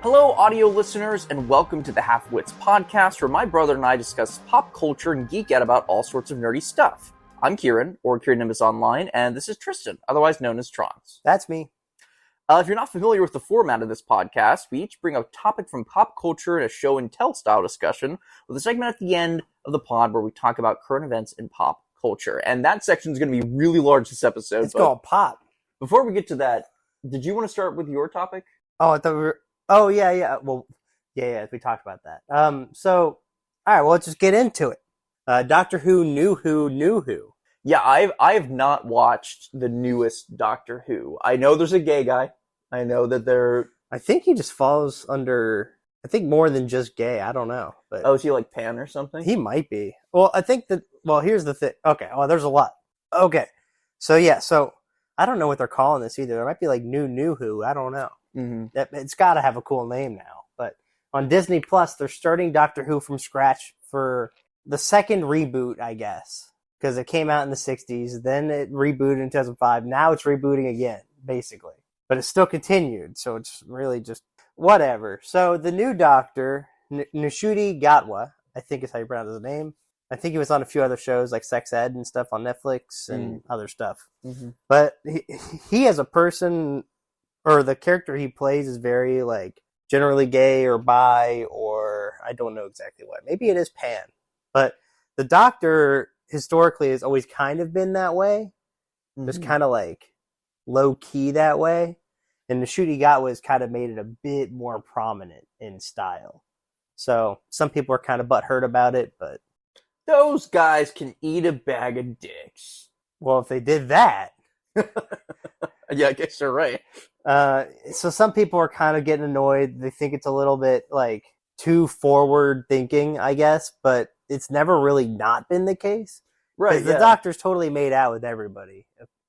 Hello, audio listeners, and welcome to the Halfwits podcast, where my brother and I discuss pop culture and geek out about all sorts of nerdy stuff. I'm Kieran, or Kieran Nimbus Online, and this is Tristan, otherwise known as Trons. That's me. If you're not familiar with the format of this podcast, we each bring a topic from pop culture in a show and tell style discussion, with a segment at the end of the pod where we talk about current events in pop culture. And that section is going to be really large this episode. It's called Pop. Before we get to that, did you want to start with your topic? Oh, I thought we were... Oh, yeah. Well, yeah, we talked about that. All right, well, let's just get into it. Doctor Who knew who. Yeah, I have not watched the newest Doctor Who. I know there's a gay guy. I know that there... I think he just falls under... I think more than just gay. I don't know. But oh, is he like pan or something? He might be. Well, I think that... Well, here's the thing. Okay, well, there's a lot. Okay. So I don't know what they're calling this either. There might be like new who. I don't know. Mm-hmm. It's got to have a cool name now. But on Disney Plus, they're starting Doctor Who from scratch for the second reboot, I guess. Because it came out in the 60s, then it rebooted in 2005. Now it's rebooting again, basically. But it still continued, so it's really just whatever. So the new Doctor, Ncuti Gatwa, I think is how you pronounce his name. I think he was on a few other shows like Sex Ed and stuff on Netflix and other stuff. Mm-hmm. But he as a person, or the character he plays is very like generally gay or bi, or I don't know exactly what. Maybe it is pan. But the Doctor historically has always kind of been that way. Just kind of like low key that way. And Ncuti Gatwa has kind of made it a bit more prominent in style. So some people are kind of butthurt about it, but those guys can eat a bag of dicks. Well, if they did that. Yeah, I guess you're right. So some people are kind of getting annoyed. They think it's a little bit like too forward thinking, I guess, but it's never really not been the case. Right. The Doctor's totally made out with everybody.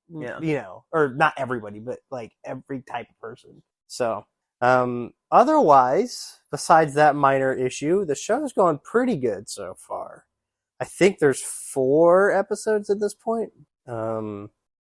Yeah. You know, or not everybody, but like every type of person. So, otherwise, besides that minor issue, the show's going pretty good so far. I think there's 4 episodes at this point.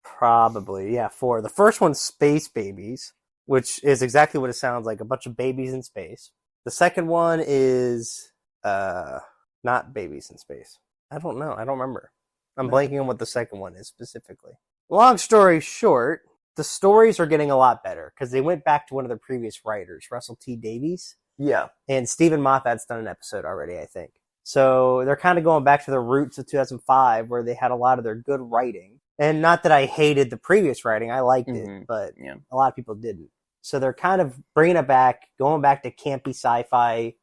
Probably, yeah, 4. The first one's Space Babies, which is exactly what it sounds like, a bunch of babies in space. The second one is not babies in space. I don't know. I don't remember. I'm blanking on what the second one is specifically. Long story short, the stories are getting a lot better because they went back to one of their previous writers, Russell T Davies. Yeah. And Stephen Moffat's done an episode already, I think. So they're kind of going back to the roots of 2005 where they had a lot of their good writing. And not that I hated the previous writing. I liked it, but a lot of people didn't. So they're kind of bringing it back, going back to campy sci-fi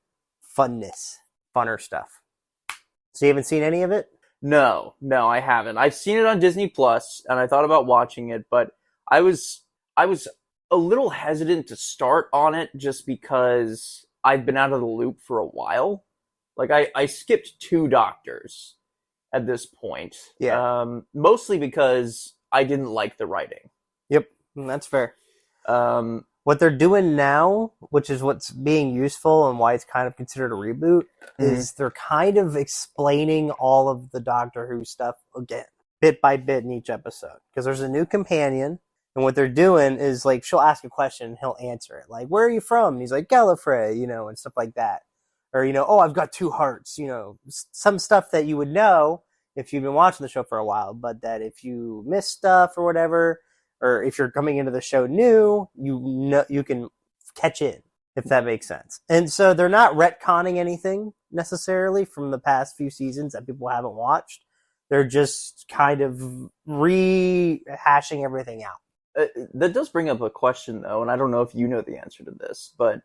funner stuff. So you haven't seen any of it? No, I haven't. I've seen it on Disney Plus, and I thought about watching it, but I was a little hesitant to start on it just because I've been out of the loop for a while. Like, I skipped 2 Doctors at this point. Yeah. Mostly because I didn't like the writing. Yep, that's fair. What they're doing now, which is what's being useful and why it's kind of considered a reboot, is they're kind of explaining all of the Doctor Who stuff again, bit by bit in each episode. Because there's a new companion, and what they're doing is, like, she'll ask a question and he'll answer it. Like, where are you from? And he's like, Gallifrey, and stuff like that. Or, oh, I've got 2 hearts, some stuff that you would know if you've been watching the show for a while, but that if you miss stuff or whatever, or if you're coming into the show new, you can catch in, if that makes sense. And so they're not retconning anything necessarily from the past few seasons that people haven't watched. They're just kind of rehashing everything out. That does bring up a question, though, and I don't know if you know the answer to this, but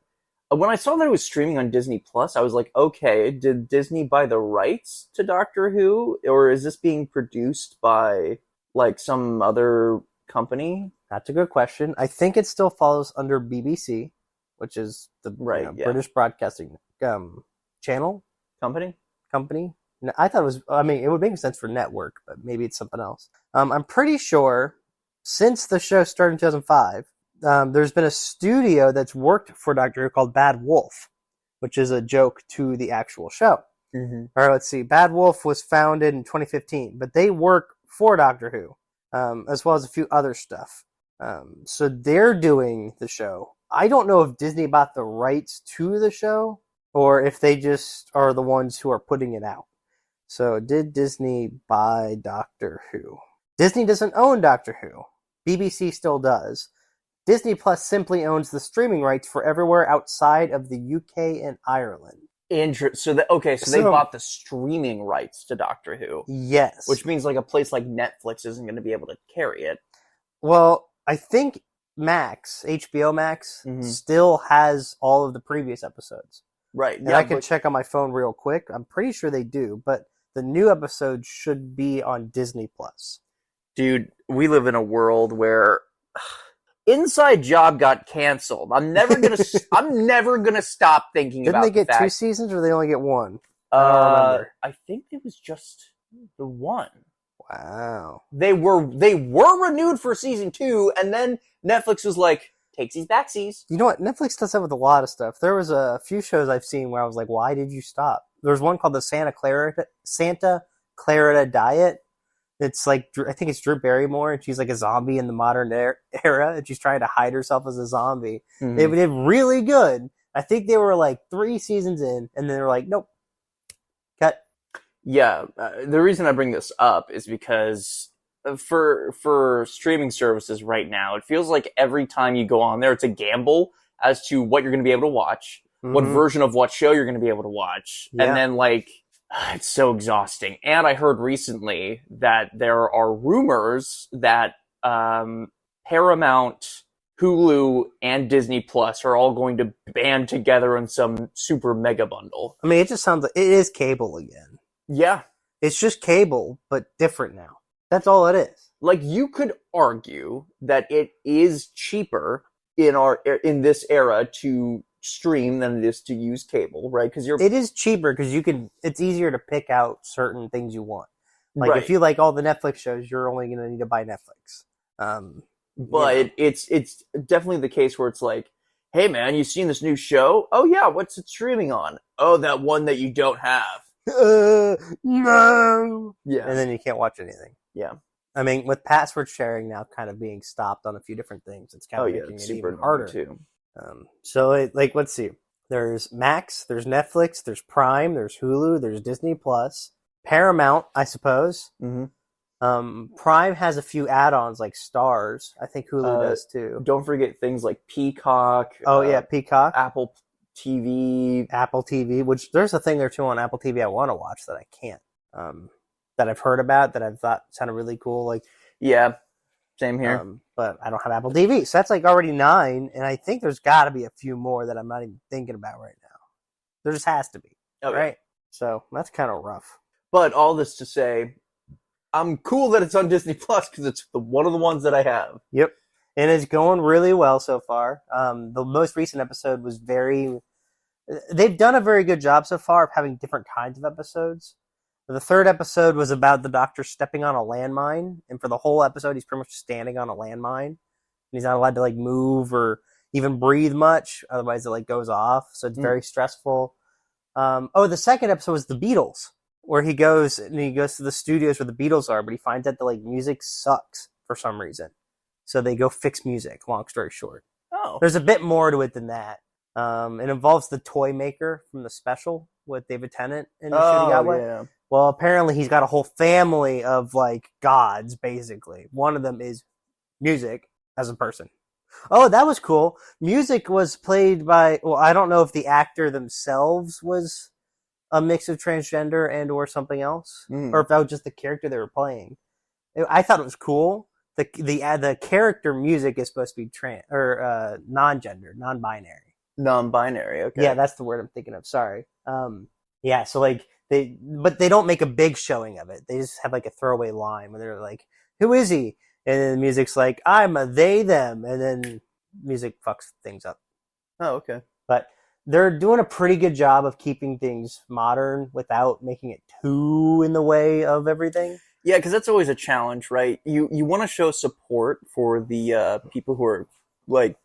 when I saw that it was streaming on Disney Plus, I was like, okay, did Disney buy the rights to Doctor Who, or is this being produced by like some other company? That's a good question. I think it still follows under BBC, which is the British Broadcasting channel company. I thought it was. I mean, it would make sense for network, but maybe it's something else. I'm pretty sure since the show started in 2005. There's been a studio that's worked for Doctor Who called Bad Wolf, which is a joke to the actual show. All right, let's see. Bad Wolf was founded in 2015, but they work for Doctor Who, as well as a few other stuff. So they're doing the show I don't know if Disney bought the rights to the show or if they just are the ones who are putting it out. So, did Disney buy Doctor Who? Disney doesn't own Doctor Who. BBC still does. Disney Plus simply owns the streaming rights for everywhere outside of the UK and Ireland. So they bought the streaming rights to Doctor Who. Yes. Which means like a place like Netflix isn't going to be able to carry it. Well, I think HBO Max, still has all of the previous episodes. Right. And I can check on my phone real quick. I'm pretty sure they do, but the new episodes should be on Disney Plus. Dude, we live in a world where Inside Job got canceled. I'm never gonna stop thinking about. Didn't they get 2 seasons, or they only get 1? I don't remember. I think it was just the 1. Wow. They were renewed for season 2, and then Netflix was like, takesies backsies. You know what? Netflix does that with a lot of stuff. There was a few shows I've seen where I was like, why did you stop? There's one called the Santa Clarita Diet. It's like, I think it's Drew Barrymore, and she's like a zombie in the modern era, and she's trying to hide herself as a zombie. Mm-hmm. They did really good. I think they were like 3 seasons in, and then they were like, nope, cut. Yeah, the reason I bring this up is because for streaming services right now, it feels like every time you go on there, it's a gamble as to what you're going to be able to watch, what version of what show you're going to be able to watch, and then like, it's so exhausting. And I heard recently that there are rumors that Paramount, Hulu, and Disney Plus are all going to band together in some super mega bundle. I mean, it just sounds like it is cable again. Yeah. It's just cable, but different now. That's all it is. Like, you could argue that it is cheaper in this era to stream than it is to use cable, right? Because it is cheaper because it's easier to pick out certain things you want. Like, if you like all the Netflix shows, you're only going to need to buy Netflix. But it's definitely the case where it's like, hey man, you seen this new show? Oh yeah, what's it streaming on? Oh, that one that you don't have. No. Yeah. And then you can't watch anything. Yeah. I mean, with password sharing now kind of being stopped on a few different things, it's kind of making it even harder too. Let's see. There's Max, there's Netflix, there's Prime, there's Hulu, there's Disney Plus, Paramount, I suppose. Mm-hmm. Prime has a few add-ons like Stars. I think Hulu does too. Don't forget things like Peacock. Oh yeah, Peacock. Apple TV, which there's a thing there too on Apple TV I want to watch that I can't. That I've heard about that I've thought sounded really cool. Like, yeah, same here. But I don't have Apple TV, so that's like already 9, and I think there's got to be a few more that I'm not even thinking about right now. There just has to be, right? So that's kind of rough. But all this to say, I'm cool that it's on Disney Plus because it's one of the ones that I have. Yep, and it's going really well so far. The most recent episode was they've done a very good job so far of having different kinds of episodes. The 3rd episode was about the Doctor stepping on a landmine, and for the whole episode, he's pretty much standing on a landmine. And he's not allowed to like move or even breathe much, otherwise it like goes off. So it's very stressful. The 2nd episode was the Beatles, where he goes to the studios where the Beatles are, but he finds out that like music sucks for some reason. So they go fix music. Long story short, there's a bit more to it than that. It involves the toy maker from the special with David Tennant in the shooting outlet. Yeah. Well, apparently he's got a whole family of, like, gods, basically. One of them is music as a person. Oh, that was cool. Music was played by, well, I don't know if the actor themselves was a mix of transgender and or something else, or if that was just the character they were playing. I thought it was cool. The character music is supposed to be non-gender, non-binary. Non-binary, okay. Yeah, that's the word I'm thinking of. Sorry. Yeah, so, like, they don't make a big showing of it. They just have like a throwaway line where they're like, "Who is he?" And then the music's like, "I'm a they them," and then music fucks things up. Oh, okay. But they're doing a pretty good job of keeping things modern without making it too in the way of everything. Yeah, because that's always a challenge, right? You want to show support for the people who are like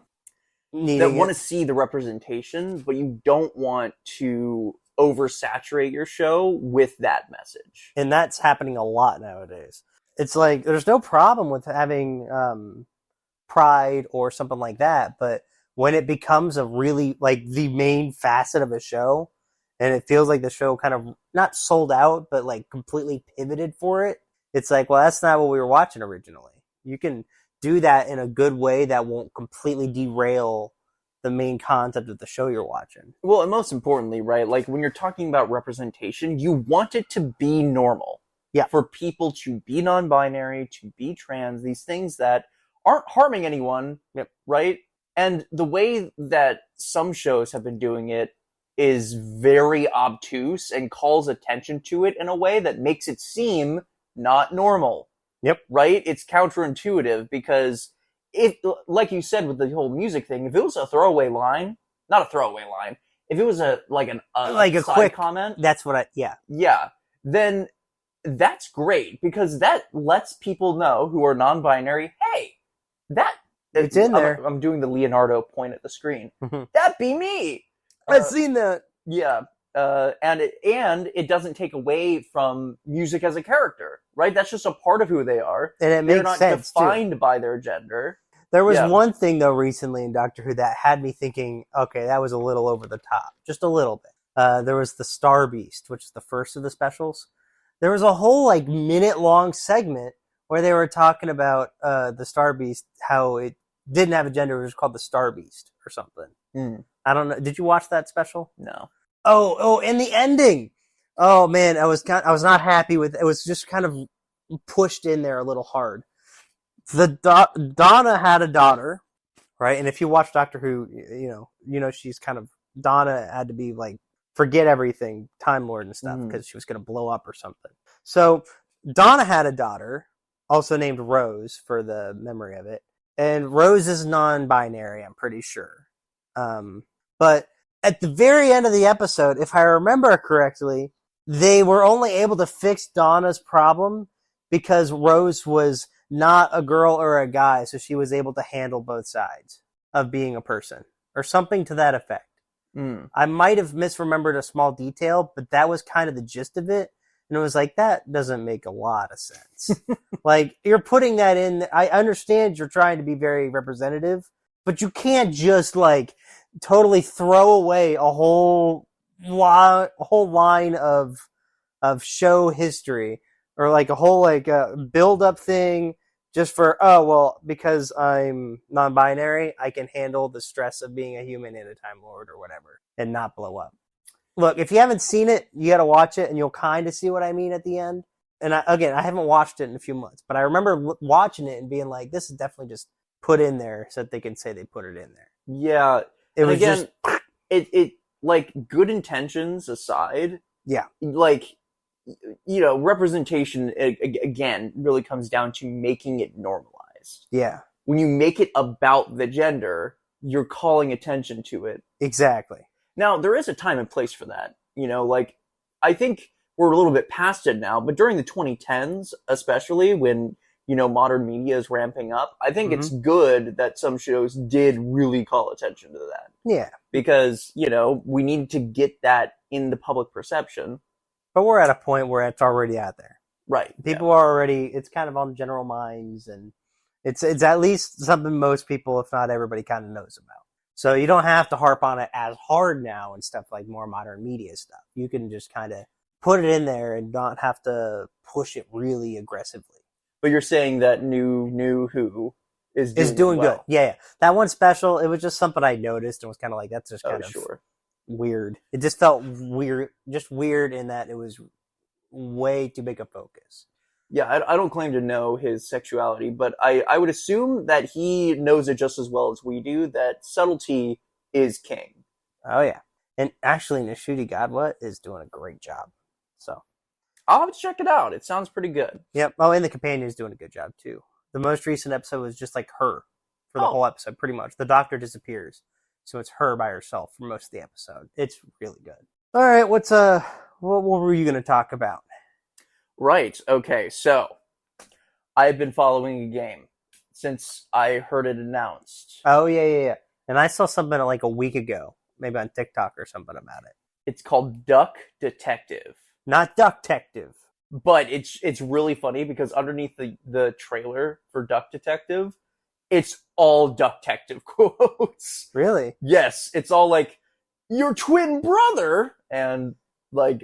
that want to see the representation, but you don't want to oversaturate your show with that message. And that's happening a lot nowadays. It's like there's no problem with having pride or something like that, but when it becomes a really, like, the main facet of a show, and it feels like the show kind of not sold out, but like completely pivoted for it, it's like, well, that's not what we were watching originally. You can do that in a good way that won't completely derail the main concept of the show you're watching. Well, and most importantly, right, like when you're talking about representation, you want it to be normal. Yeah. For people to be non-binary, to be trans, these things that aren't harming anyone, Yep. right? And the way that some shows have been doing it is very obtuse and calls attention to it in a way that makes it seem not normal. Yep. Right? It's counterintuitive because if, like you said with the whole music thing, if it was a throwaway line, not a throwaway line, if it was a side quick comment, that's what yeah, then that's great because that lets people know who are non-binary, hey, it's in there. I'm doing the Leonardo point at the screen. That be me. I've seen that. Yeah. And it doesn't take away from music as a character, right? That's just a part of who they are. And it makes sense. They're not defined by their gender. There was one thing, though, recently in Doctor Who that had me thinking, okay, that was a little over the top. Just a little bit. There was the Star Beast, which is the first of the specials. There was a whole, like, minute-long segment where they were talking about the Star Beast, how it didn't have a gender. It was called the Star Beast or something. I don't know. Did you watch that special? No. Oh, and the ending. Oh man, I was not happy with it. It was just kind of pushed in there a little hard. Donna had a daughter, right? And if you watch Doctor Who, you know she's kind of, Donna had to be like, forget everything, Time Lord and stuff, because she was going to blow up or something. So Donna had a daughter, also named Rose for the memory of it. And Rose is non-binary, I'm pretty sure. But at the very end of the episode, if I remember correctly, they were only able to fix Donna's problem because Rose was not a girl or a guy, so she was able to handle both sides of being a person, or something to that effect. I might have misremembered a small detail, but that was kind of the gist of it. And it was like, that doesn't make a lot of sense. Like, you're putting that in. I understand you're trying to be very representative, but you can't just, like, totally throw away a whole line of show history, or like a whole build up thing just for, oh well, because I'm non-binary, I can handle the stress of being a human and a Time Lord or whatever and not blow up. Look, if you haven't seen it, you got to watch it and you'll kind of see what I mean at the end. And I haven't watched it in a few months, but I remember watching it and being like, this is definitely just put in there so that they can say they put it in there. Yeah. It was again, just it like, good intentions aside. Yeah. Like, representation again really comes down to making it normalized. Yeah. When you make it about the gender, you're calling attention to it. Exactly. Now, there is a time and place for that. Like, I think we're a little bit past it now, but during the 2010s, especially when, modern media is ramping up, I think it's good that some shows did really call attention to that. Yeah. Because, we need to get that in the public perception. But we're at a point where it's already out there. Right. People are already, it's kind of on general minds, and it's at least something most people, if not everybody, kind of knows about. So you don't have to harp on it as hard now and stuff like more modern media stuff. You can just kind of put it in there and not have to push it really aggressively. But you're saying that new Who is doing well. good. Yeah. That one special, it was just something I noticed and was kind of like, that's just kind of weird. It just felt weird in that it was way too big a focus. Yeah, I don't claim to know his sexuality, but I would assume that he knows it just as well as we do, that subtlety is king. Oh, yeah. And actually, Nashudi Godwa is doing a great job. So I'll have to check it out. It sounds pretty good. Yep. Oh, and the companion is doing a good job, too. The most recent episode was just like her for the whole episode, pretty much. The doctor disappears, so it's her by herself for most of the episode. It's really good. All right, what were you going to talk about? Right. Okay. So I've been following a game since I heard it announced. Oh, yeah. And I saw something like a week ago, maybe on TikTok or something about it. It's called Duck Detective. Not Duck Detective. But it's really funny because underneath the trailer for Duck Detective, It's all Duck-tective quotes. Really? Yes, it's all like, your twin brother, and like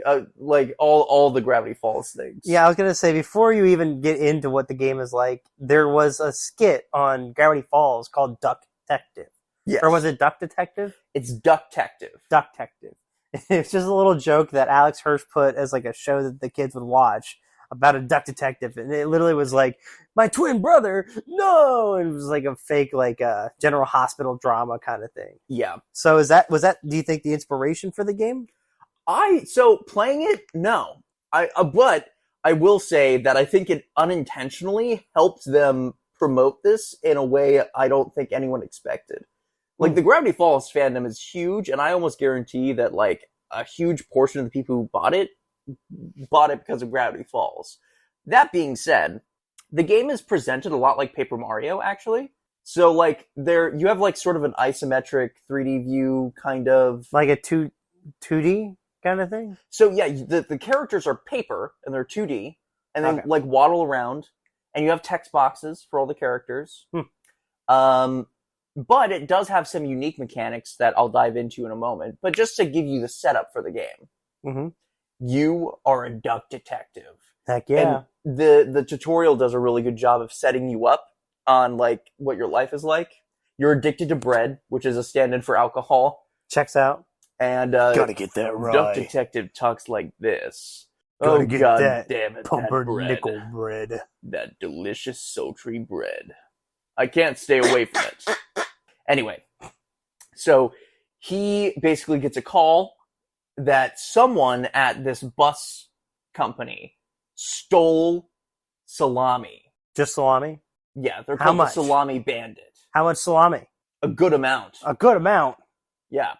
all the Gravity Falls things. Yeah, I was gonna say, before you even get into what the game is like, there was a skit on Gravity Falls called Duck Detective. Yes. Or was it Duck Detective? It's Duck-tective. Duck Detective. It's just a little joke that Alex Hirsch put as like a show that the kids would watch about a duck detective, and it literally was like, my twin brother, no, and it was like a fake like General Hospital drama kind of thing. Yeah. So was that do you think the inspiration for the game? So playing it, no. But I will say that I think it unintentionally helped them promote this in a way I don't think anyone expected. Like, the Gravity Falls fandom is huge, and I almost guarantee that, like, a huge portion of the people who bought it because of Gravity Falls. That being said, the game is presented a lot like Paper Mario, actually. So, like, you have, like, sort of an isometric 3D view, kind of. Like a 2D kind of thing? So, yeah, the characters are paper, and they're 2D, and they, like, waddle around, and you have text boxes for all the characters. But it does have some unique mechanics that I'll dive into in a moment. But just to give you the setup for the game, you are a duck detective. Heck yeah. And the tutorial does a really good job of setting you up on, like, what your life is like. You're addicted to bread, which is a stand-in for alcohol. Checks out. And gotta get that right. Duck detective talks like this. Gotta get God that damn it, pumpernickel bread. That delicious, sultry bread. I can't stay away from it. Anyway, so he basically gets a call that someone at this bus company stole salami. Just salami? Yeah, they're called the Salami Bandit. How much salami? A good amount. A good amount? Yeah.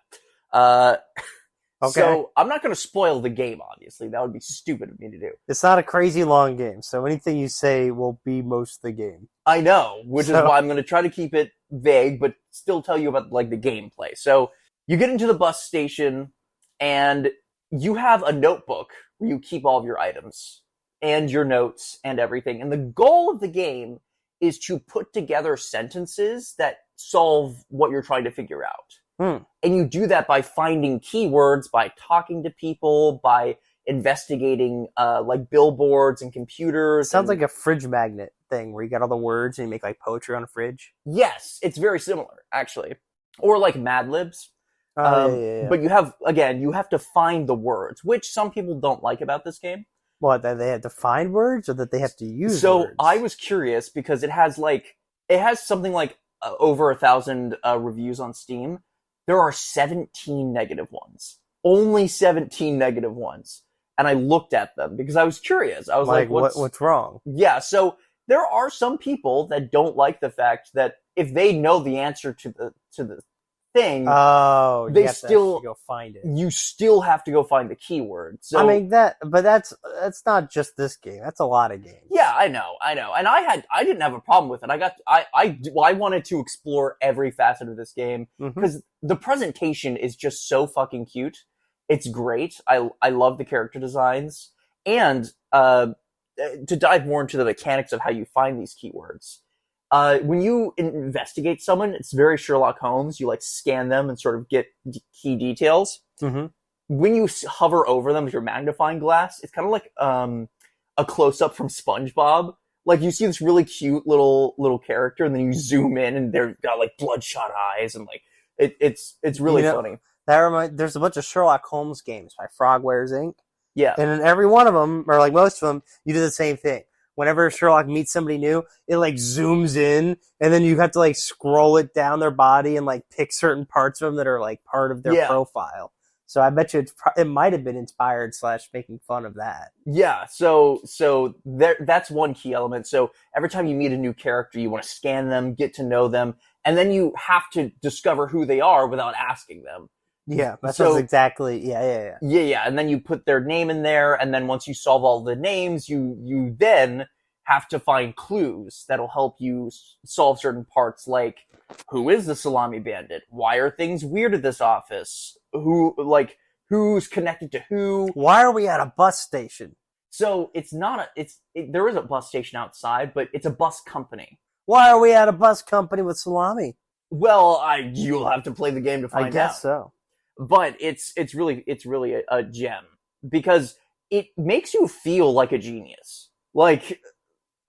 Okay. So I'm not going to spoil the game, obviously. That would be stupid of me to do. It's not a crazy long game, so anything you say will be most of the game. I know, which is why I'm going to try to keep it vague, but still tell you about, like, the gameplay. So you get into the bus station, and you have a notebook where you keep all of your items and your notes and everything. And the goal of the game is to put together sentences that solve what you're trying to figure out. And you do that by finding keywords, by talking to people, by investigating like billboards and computers. Sounds like a fridge magnet thing where you got all the words and you make like poetry on a fridge. Yes, it's very similar, actually. Or like Mad Libs. Yeah. But you have to find the words, which some people don't like about this game. What, that they have to find words or that they have to use So words? I was curious because it has something like over 1,000 reviews on Steam. There are 17 negative ones. Only 17 negative ones. And I looked at them because I was curious. I was like, what's wrong? Yeah, so there are some people that don't like the fact that if they know the answer to the thing, they still go find it. You still have to go find the keyword. So, I mean but that's not just this game. That's a lot of games. Yeah, I know. And I didn't have a problem with it. I wanted to explore every facet of this game because the presentation is just so fucking cute. It's great. I love the character designs. And to dive more into the mechanics of how you find these keywords, when you investigate someone, it's very Sherlock Holmes. You like scan them and sort of get key details. When you hover over them with your magnifying glass, it's kind of like a close-up from SpongeBob. Like, you see this really cute little character, and then you zoom in, and they've got like bloodshot eyes, and like it's really funny. There's a bunch of Sherlock Holmes games by Frogwares Inc. Yeah, and in every one of them, or like most of them, you do the same thing. Whenever Sherlock meets somebody new, it like zooms in, and then you have to like scroll it down their body and like pick certain parts of them that are like part of their profile. So I bet you it might have been inspired / making fun of that. Yeah, so that's one key element. So every time you meet a new character, you want to scan them, get to know them, and then you have to discover who they are without asking them. Yeah, that's exactly. Yeah. And then you put their name in there, and then once you solve all the names, you then have to find clues that'll help you solve certain parts, like who is the Salami Bandit? Why are things weird at this office? Who's connected to who? Why are we at a bus station? So it's not there is a bus station outside, but it's a bus company. Why are we at a bus company with salami? Well, you'll have to play the game to find out. I guess so. But it's really a gem because it makes you feel like a genius. Like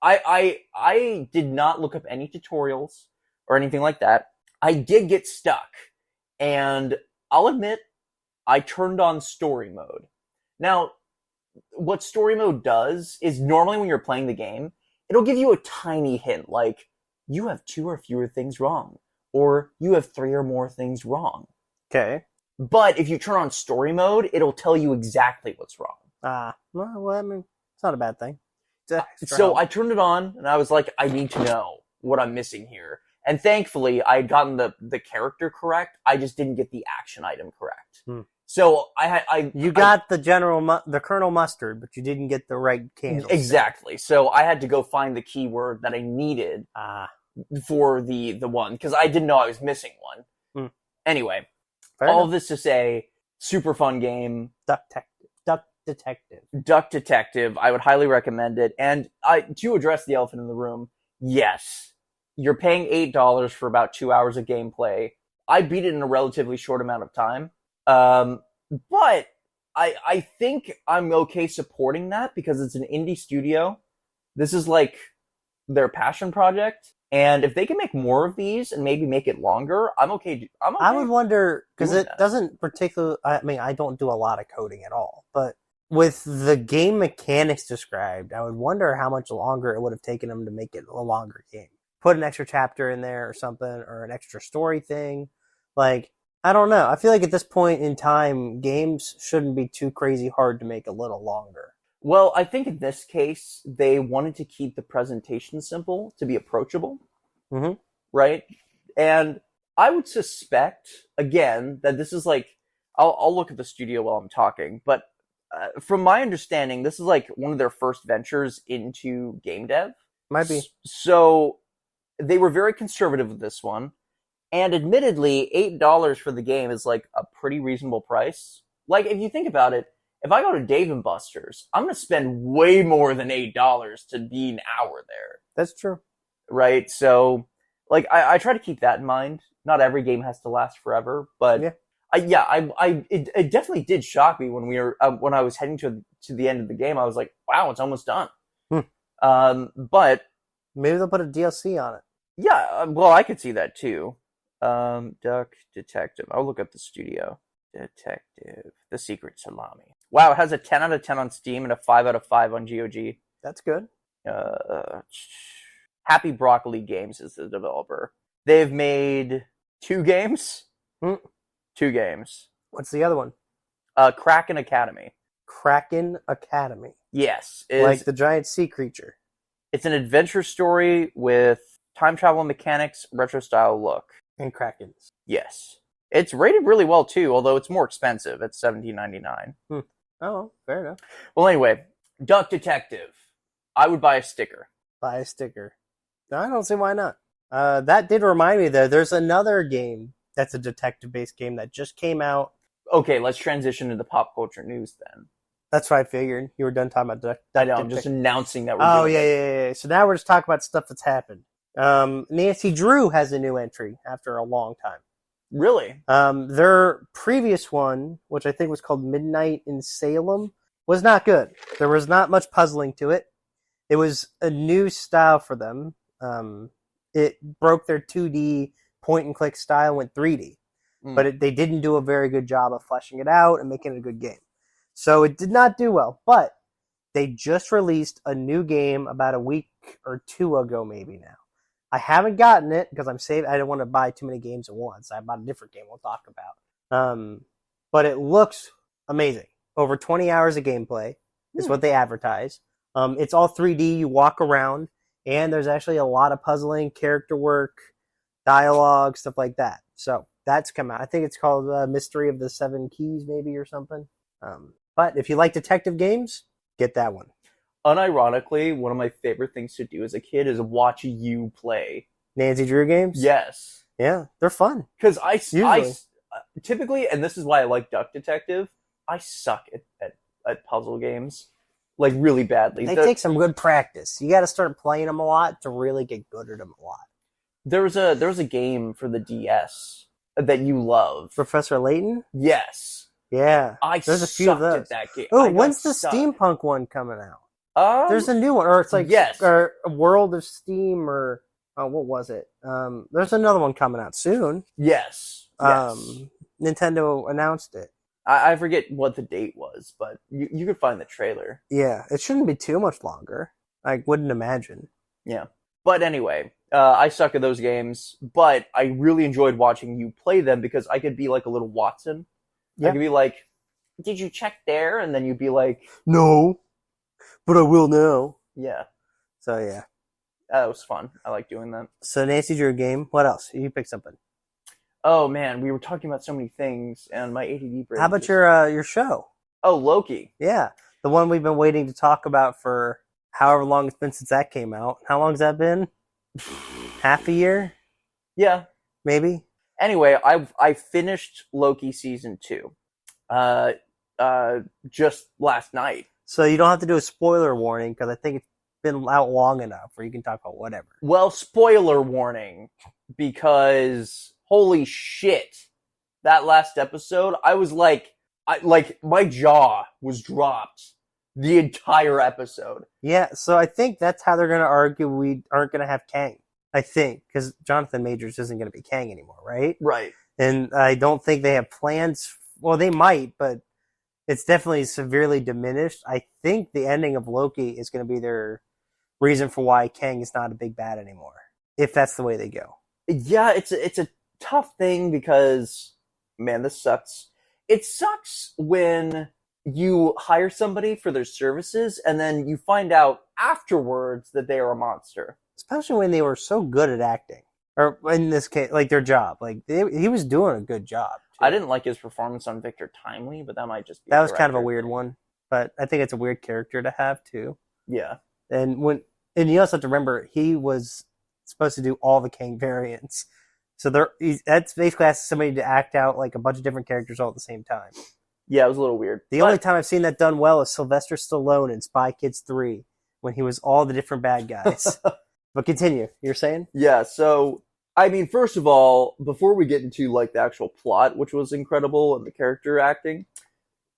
I did not look up any tutorials or anything like that. I did get stuck, and I'll admit I turned on story mode. Now, what story mode does is normally when you're playing the game, it'll give you a tiny hint like you have 2 or fewer things wrong, or you have 3 or more things wrong. Okay. But if you turn on story mode, it'll tell you exactly what's wrong. Well, I mean, it's not a bad thing. So I turned it on, and I was like, I need to know what I'm missing here. And thankfully, I had gotten the character correct. I just didn't get the action item correct. So you got the Colonel Mustard, but you didn't get the right candle. Exactly. So I had to go find the keyword that I needed for the one, because I didn't know I was missing one. Anyway, all of this to say, super fun game. Duck Detective. I would highly recommend it. And to address the elephant in the room, yes, you're paying $8 for about 2 hours of gameplay. I beat it in a relatively short amount of time. But I think I'm okay supporting that because it's an indie studio. This is like their passion project. And if they can make more of these and maybe make it longer, I'm okay. I would wonder, because it doesn't particularly, I mean, I don't do a lot of coding at all, but with the game mechanics described, I would wonder how much longer it would have taken them to make it a longer game. Put an extra chapter in there or something, or an extra story thing. Like, I don't know. I feel like at this point in time, games shouldn't be too crazy hard to make a little longer. Well, I think in this case, they wanted to keep the presentation simple to be approachable. Right? And I would suspect, again, that this is like, I'll look at the studio while I'm talking, but from my understanding, this is like one of their first ventures into game dev. Might be. So they were very conservative with this one. And admittedly, $8 for the game is like a pretty reasonable price. Like, if you think about it, if I go to Dave & Buster's, I'm going to spend way more than $8 to be an hour there. That's true. Right? So, like, I try to keep that in mind. Not every game has to last forever, but it definitely did shock me when when I was heading to the end of the game. I was like, wow, it's almost done. But maybe they'll put a DLC on it. Yeah, well, I could see that too. Duck Detective. I'll look up the studio. Detective. The Secret Salami. Wow, it has a 10 out of 10 on Steam and a 5 out of 5 on GOG. That's good. Happy Broccoli Games is the developer. They've made 2 games. 2 games. What's the other one? Kraken Academy. Kraken Academy. Yes. Like the giant sea creature. It's an adventure story with time travel mechanics, retro style look. And Krakens. Yes. It's rated really well too, although it's more expensive. It's $17.99. Oh, fair enough. Well, anyway, Duck Detective. I would buy a sticker. Buy a sticker. No, I don't see why not. That did remind me, though, there's another game that's a detective-based game that just came out. Okay, let's transition to the pop culture news then. That's what I figured. You were done talking about I know, I'm just announcing that we're doing it. Yeah. So now we're just talking about stuff that's happened. Nancy Drew has a new entry after a long time. Really? Their previous one, which I think was called Midnight in Salem, was not good. There was not much puzzling to it. It was a new style for them. It broke their 2D point-and-click style, went 3D. But they didn't do a very good job of fleshing it out and making it a good game. So it did not do well. But they just released a new game about a week or 2 ago maybe now. I haven't gotten it because I'm saved. I don't want to buy too many games at once. I bought a different game we'll talk about. But it looks amazing. Over 20 hours of gameplay is what they advertise. It's all 3D. You walk around, and there's actually a lot of puzzling, character work, dialogue, stuff like that. So that's come out. I think it's called Mystery of the Seven Keys, maybe, or something. But if you like detective games, get that one. Unironically, one of my favorite things to do as a kid is watch you play Nancy Drew games. Yes, yeah, they're fun. Because I typically, and this is why I like Duck Detective, I suck at puzzle games. like really badly. They take some good practice. You got to start playing them a lot to really get good at them a lot. There was a game for the DS that you love. Professor Layton? Yes. Yeah. There's a few of those. At that game. Oh, when's the steampunk one coming out? There's a new one, or it's like a World of Steam, or what was it? There's another one coming out soon. Yes. Nintendo announced it. I forget what the date was, but you could find the trailer. Yeah, it shouldn't be too much longer. I wouldn't imagine. Yeah. But anyway, I suck at those games, but I really enjoyed watching you play them because I could be like a little Watson. Yeah. I could be like, did you check there? And then you'd be like, no, but I will now. Yeah. So, yeah. That was fun. I like doing that. So, Nancy drew a game. What else? You pick something. Oh, man. We were talking about so many things, and my ADD brain. How about your show? Oh, Loki. Yeah. The one we've been waiting to talk about for however long it's been since that came out. How long has that been? Half a year? Yeah. Maybe? Anyway, I finished Loki season 2 just last night. So you don't have to do a spoiler warning because I think it's been out long enough where you can talk about whatever. Well, spoiler warning, because holy shit, that last episode, I was like, my jaw was dropped the entire episode. Yeah, so I think that's how they're going to argue we aren't going to have Kang. I think, because Jonathan Majors isn't going to be Kang anymore, right? Right. And I don't think they have plans. Well, they might, but it's definitely severely diminished. I think the ending of Loki is going to be their reason for why Kang is not a big bad anymore, if that's the way they go. Yeah, it's a tough thing because, man, this sucks. It sucks when you hire somebody for their services and then you find out afterwards that they are a monster. Especially when they were so good at acting. Or in this case, like their job. Like he was doing a good job. Too. I didn't like his performance on Victor Timely, but that might just be that was kind of a weird one. But I think it's a weird character to have too. Yeah. And you also have to remember he was supposed to do all the Kang variants. So that's basically asking somebody to act out like a bunch of different characters all at the same time. Yeah, it was a little weird. The only time I've seen that done well is Sylvester Stallone in Spy Kids 3 when he was all the different bad guys. But continue. You're saying? Yeah, so, I mean, first of all, before we get into, like, the actual plot, which was incredible, and the character acting,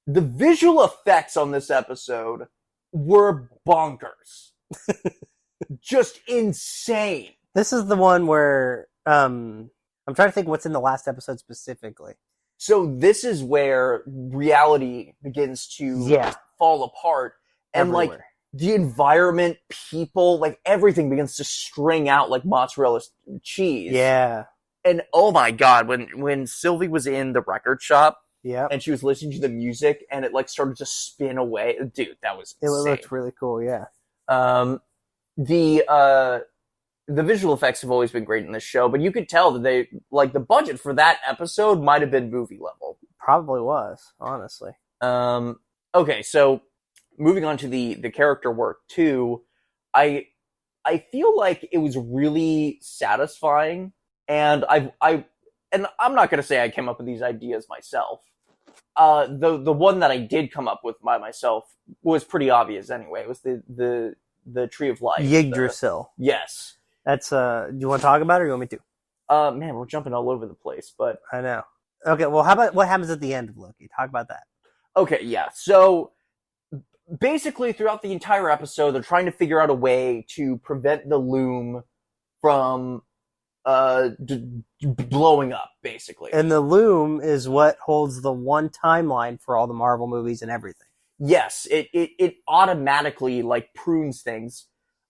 the visual effects on this episode were bonkers. Just insane. This is the one where, I'm trying to think what's in the last episode specifically. So this is where reality begins to fall apart. And, everywhere. Like, the environment, people, like everything begins to string out like mozzarella cheese. Yeah. And oh my god, when Sylvie was in the record shop, and she was listening to the music, and it like started to spin away, dude, that was insane. It looked really cool. Yeah. The visual effects have always been great in this show, but you could tell that they like the budget for that episode might have been movie level. Probably was, honestly. Okay, so. Moving on to the character work too, I feel like it was really satisfying, and I'm not gonna say I came up with these ideas myself. The one that I did come up with by myself was pretty obvious anyway. It was the Tree of Life. Yggdrasil. Yes. That's do you want to talk about it or you want me to? Man, we're jumping all over the place, but I know. Okay, well, how about what happens at the end of Loki? Talk about that. Okay, yeah. So basically, throughout the entire episode, they're trying to figure out a way to prevent the loom from blowing up, basically. And the loom is what holds the one timeline for all the Marvel movies and everything. Yes, it automatically like prunes things.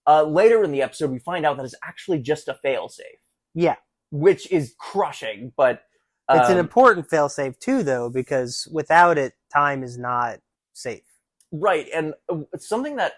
Later in the episode, we find out that it's actually just a failsafe. Yeah, which is crushing, but it's an important failsafe too, though, because without it, time is not safe. Right, and something that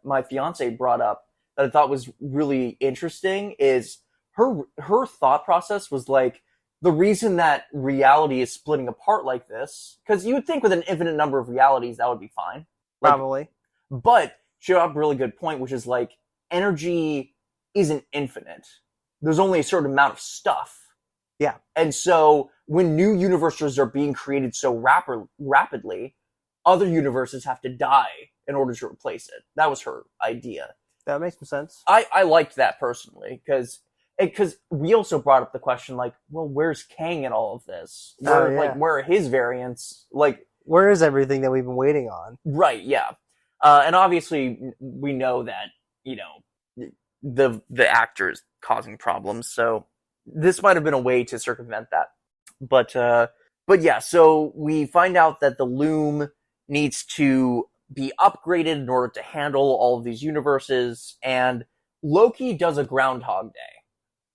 my fiance brought up that I thought was really interesting is her thought process was like, the reason that reality is splitting apart like this, because you would think with an infinite number of realities that would be fine. Like, probably. But she brought up a really good point, which is like, energy isn't infinite. There's only a certain amount of stuff. Yeah. And so when new universes are being created so rapidly, other universes have to die in order to replace it. That was her idea. That makes some sense. I liked that personally because we also brought up the question like, well, where's Kang in all of this? Where are his variants? Like, where is everything that we've been waiting on? Right, yeah. And obviously we know that, the actor is causing problems, so this might have been a way to circumvent that. But yeah, so we find out that the Loom needs to be upgraded in order to handle all of these universes, and Loki does a Groundhog Day.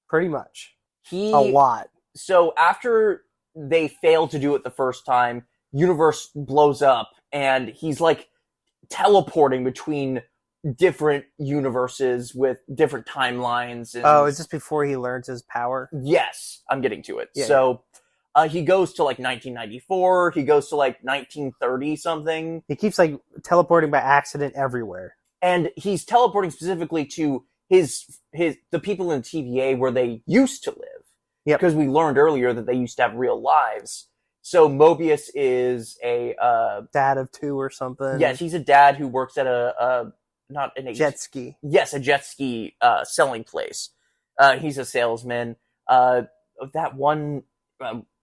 Pretty much. A lot. So after they fail to do it the first time, universe blows up, and he's like teleporting between different universes with different timelines. And, is this before he learns his power? Yes, I'm getting to it. Yeah. So he goes to like 1994, he goes to like 1930 something. He keeps like teleporting by accident everywhere. And he's teleporting specifically to the people in TVA where they used to live. Yep. Because we learned earlier that they used to have real lives. So Mobius is a dad of 2 or something. Yes, he's a dad who works at not an jet ski. Yes, a jet ski selling place. He's a salesman. That one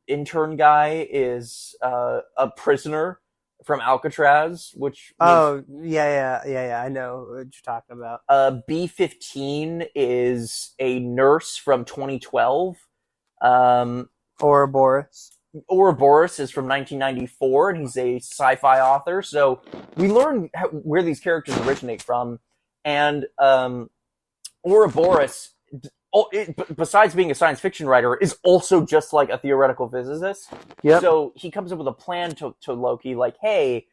intern guy is a prisoner from Alcatraz, which yeah, I know what you're talking about. B-15 is a nurse from 2012. Ouroboros is from 1994, and he's a sci-fi author. So we learn where these characters originate from, and Ouroboros, besides being a science fiction writer, is also just like a theoretical physicist. Yep. So he comes up with a plan to Loki, like, hey,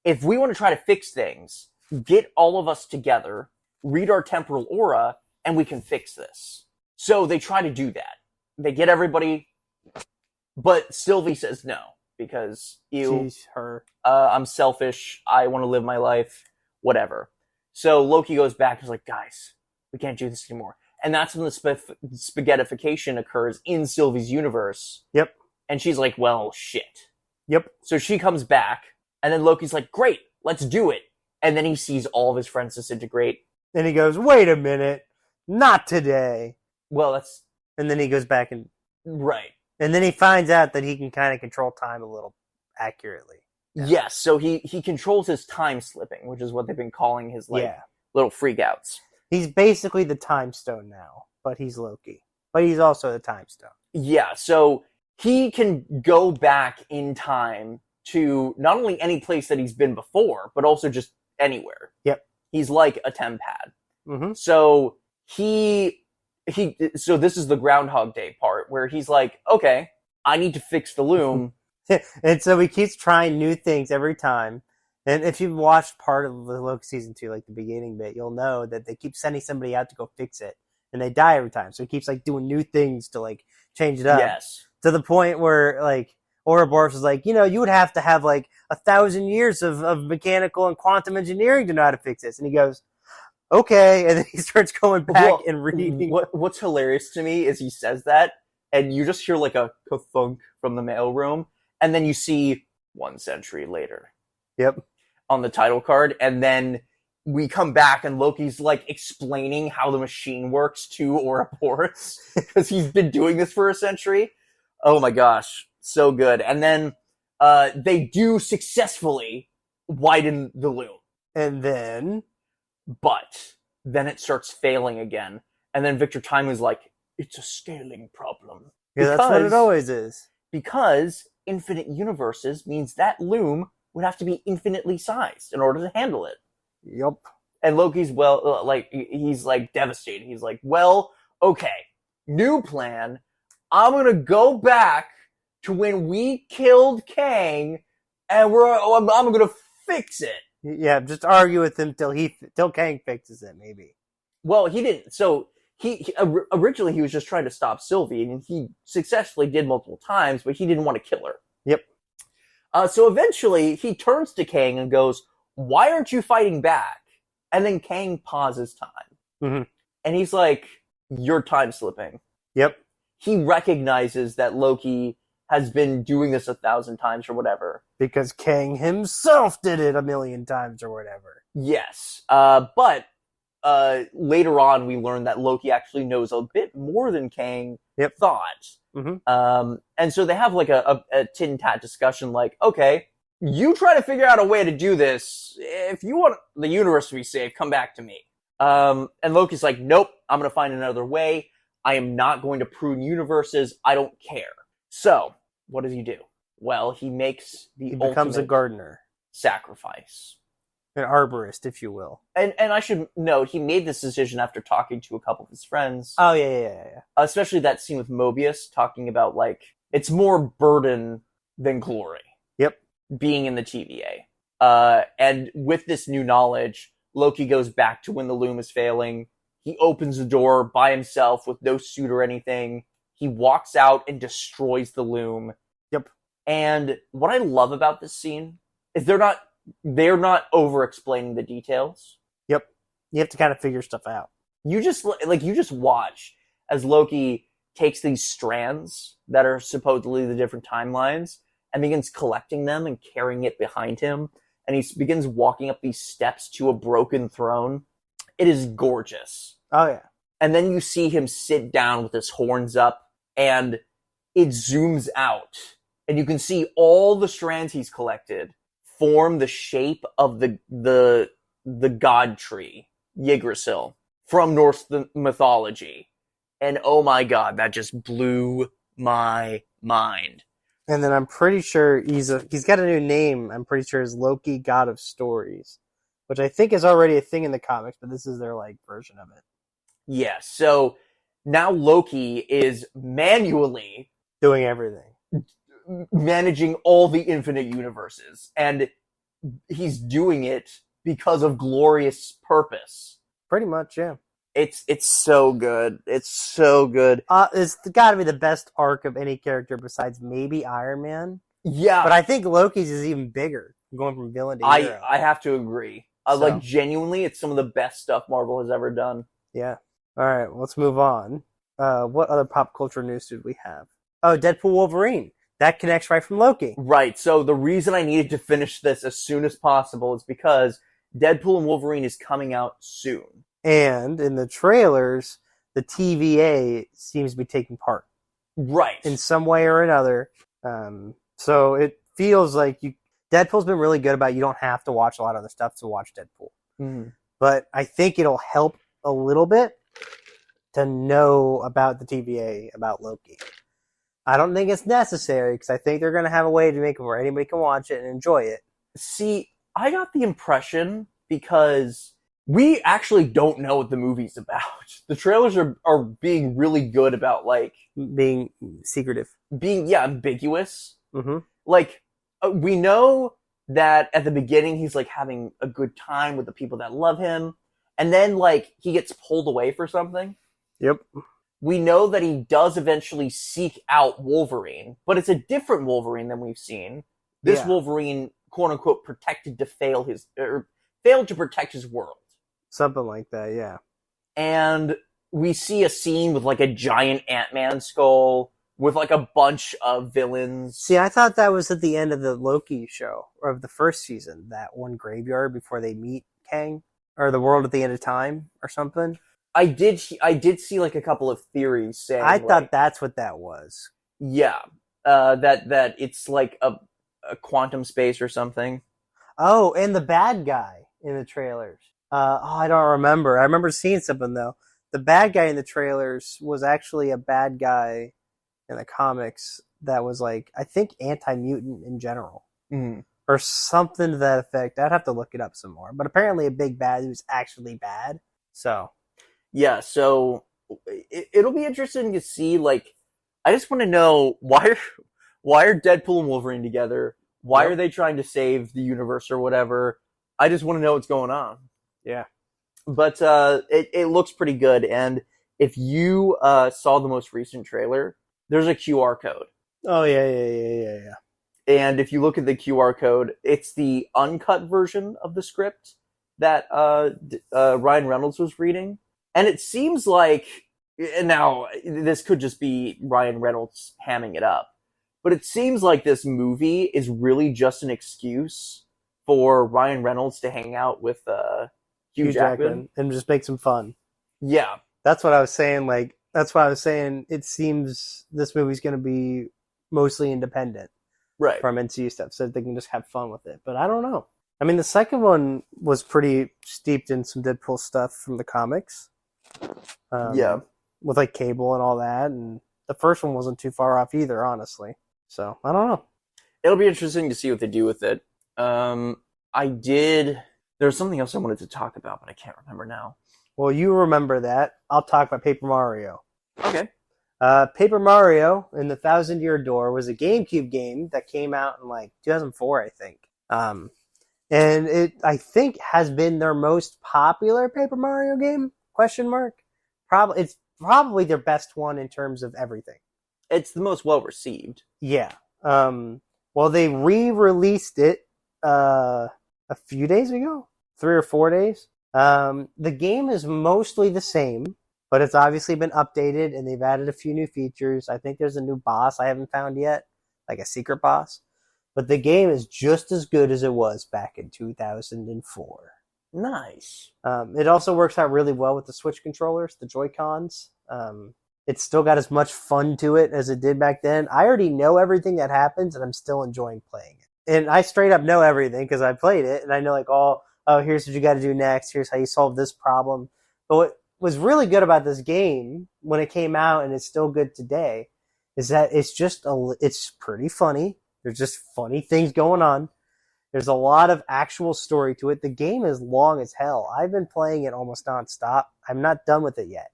if we want to try to fix things, get all of us together, read our temporal aura, and we can fix this. So they try to do that. They get everybody, but Sylvie says no, because She's her. I'm selfish, I want to live my life, whatever. So Loki goes back and is like, guys, we can't do this anymore. And that's when the spaghettification occurs in Sylvie's universe. Yep. And she's like, well, shit. Yep. So she comes back, and then Loki's like, great, let's do it. And then he sees all of his friends disintegrate. And he goes, wait a minute, not today. Well, that's... And then he goes back and... Right. And then he finds out that he can kind of control time a little accurately. Yeah. Yes, so he controls his time slipping, which is what they've been calling his, little freakouts. He's basically the Time Stone now, but he's Loki. But he's also the Time Stone. Yeah, so he can go back in time to not only any place that he's been before, but also just anywhere. Yep. He's like a tempad. Mm-hmm. So so this is the Groundhog Day part where he's like, okay, I need to fix the Loom. And so he keeps trying new things every time. And if you've watched part of the Loki season 2, like the beginning bit, you'll know that they keep sending somebody out to go fix it. And they die every time. So he keeps like doing new things to like change it up. Yes. To the point where like Ouroboros is like, you would have to have like 1,000 years of mechanical and quantum engineering to know how to fix this. And he goes, okay. And then he starts going back and reading. What's hilarious to me is he says that, and you just hear like a thunk from the mailroom, and then you see 1 century later. Yep. On the title card, and then we come back and Loki's like explaining how the machine works to Ouroboros because he's been doing this for a century. Oh my gosh, so good. And then they do successfully widen the Loom. But then it starts failing again. And then Victor Time is like, it's a scaling problem. Yeah, that's what it always is. Because infinite universes means that Loom would have to be infinitely sized in order to handle it. Yep. And Loki's, he's like devastated. He's like, well, okay, new plan. I'm going to go back to when we killed Kang, and I'm going to fix it. Yeah, just argue with him till Kang fixes it, maybe. Well, he didn't. So he originally he was just trying to stop Sylvie, and he successfully did multiple times, but he didn't want to kill her. Yep. So eventually he turns to Kang and goes, why aren't you fighting back? And then Kang pauses time. Mm-hmm. And he's like, you're time slipping. Yep. He recognizes that Loki has been doing this 1,000 times or whatever. Because Kang himself did it 1,000,000 times or whatever. Yes. But later on, we learn that Loki actually knows a bit more than Kang thought. Mm-hmm. And so they have like a tit-and-tat discussion like, okay, you try to figure out a way to do this. If you want the universe to be saved, come back to me. And Loki's like, nope, I'm going to find another way. I am not going to prune universes. I don't care. So, what does he do? Well, he makes He becomes a gardener. Sacrifice. An arborist, if you will. And I should note, he made this decision after talking to a couple of his friends. Oh, yeah. Especially that scene with Mobius, talking about, like, it's more burden than glory. Yep. Being in the TVA. And with this new knowledge, Loki goes back to when the loom is failing. He opens the door by himself with no suit or anything. He walks out and destroys the loom. Yep. And what I love about this scene is they're not over-explaining the details. Yep. You have to kind of figure stuff out. You just watch as Loki takes these strands that are supposedly the different timelines and begins collecting them and carrying it behind him. And he begins walking up these steps to a broken throne. It is gorgeous. Oh, yeah. And then you see him sit down with his horns up, and it zooms out. And you can see all the strands he's collected form the shape of the god tree, Yggdrasil, from Norse mythology. And oh my god, that just blew my mind. And then I'm pretty sure he's got a new name. I'm pretty sure is Loki, God of Stories, which I think is already a thing in the comics, but this is their like version of it. Yeah, so now Loki is manually doing everything, managing all the infinite universes, and he's doing it because of glorious purpose. Pretty much, yeah. It's so good. It's so good. It's got to be the best arc of any character besides maybe Iron Man. Yeah, but I think Loki's is even bigger, going from villain to hero. I have to agree. Like genuinely, it's some of the best stuff Marvel has ever done. Yeah. All right, well, let's move on. What other pop culture news did we have? Oh, Deadpool Wolverine. That connects right from Loki. Right. So the reason I needed to finish this as soon as possible is because Deadpool and Wolverine is coming out soon. And in the trailers, the TVA seems to be taking part. Right. In some way or another. So it feels like Deadpool's been really good about you don't have to watch a lot of the stuff to watch Deadpool. Mm-hmm. But I think it'll help a little bit to know about the TVA, about Loki. I don't think it's necessary because I think they're going to have a way to make it where anybody can watch it and enjoy it. See, I got the impression because we actually don't know what the movie's about. The trailers are being really good about like being secretive, being ambiguous. Mm-hmm. Like we know that at the beginning he's like having a good time with the people that love him, and then like he gets pulled away for something. Yep. We know that he does eventually seek out Wolverine, but it's a different Wolverine than we've seen. This Wolverine, quote unquote, failed to protect his world. Something like that, yeah. And we see a scene with like a giant Ant-Man skull with like a bunch of villains. See, I thought that was at the end of the Loki show, or of the first season, that one graveyard before they meet Kang, or the world at the end of time, or something. I did see like a couple of theories saying I thought that's what that was. Yeah. That it's like a quantum space or something. Oh, and the bad guy in the trailers. I don't remember. I remember seeing something though. The bad guy in the trailers was actually a bad guy in the comics that was like, I think anti-mutant in general. Mm-hmm. Or something to that effect. I'd have to look it up some more. But apparently a big bad who's actually bad. So... yeah, so it'll be interesting to see, like, I just want to know, why are Deadpool and Wolverine together? Why are they trying to save the universe or whatever? I just want to know what's going on. Yeah. But it looks pretty good, and if you saw the most recent trailer, there's a QR code. Oh, yeah. And if you look at the QR code, it's the uncut version of the script that Ryan Reynolds was reading. And it seems like, now, this could just be Ryan Reynolds hamming it up, But it seems like this movie is really just an excuse for Ryan Reynolds to hang out with Hugh Hugh Jackman. and just make some fun. Yeah. That's what I was saying. Like, that's why I was saying it seems this movie's going to be mostly independent Right. from MCU stuff, so they can just have fun with it. But I don't know. I mean, the second one was pretty steeped in some Deadpool stuff from the comics. Yeah. With like Cable and all that, and the first one wasn't too far off either, honestly. So I don't know. It'll be interesting to see what they do with it. There was something else I wanted to talk about, but I can't remember now. Well, you remember that. I'll talk about Paper Mario. Okay. Paper Mario and the Thousand Year Door was a GameCube game that came out in like 2004, I think. And it, I think, has been their most popular Paper Mario game? Question mark. It's probably their best one in terms of everything. It's the most well received. Yeah. Well, they re-released it a few days ago, 3 or 4 days. The game is mostly the same, but it's obviously been updated and they've added a few new features. I think there's a new boss I haven't found yet, like a secret boss. But the game is just as good as it was back in 2004. Nice. It also works out really well with the Switch controllers, the Joy-Cons. It's still got as much fun to it as it did back then. I already know everything that happens, and I'm still enjoying playing it. And I straight up know everything because I played it, and I know like, oh, here's what you got to do next. Here's how you solve this problem. But what was really good about this game when it came out, and it's still good today, is that it's pretty funny. There's just funny things going on. There's a lot of actual story to it. The game is long as hell. I've been playing it almost nonstop. I'm not done with it yet.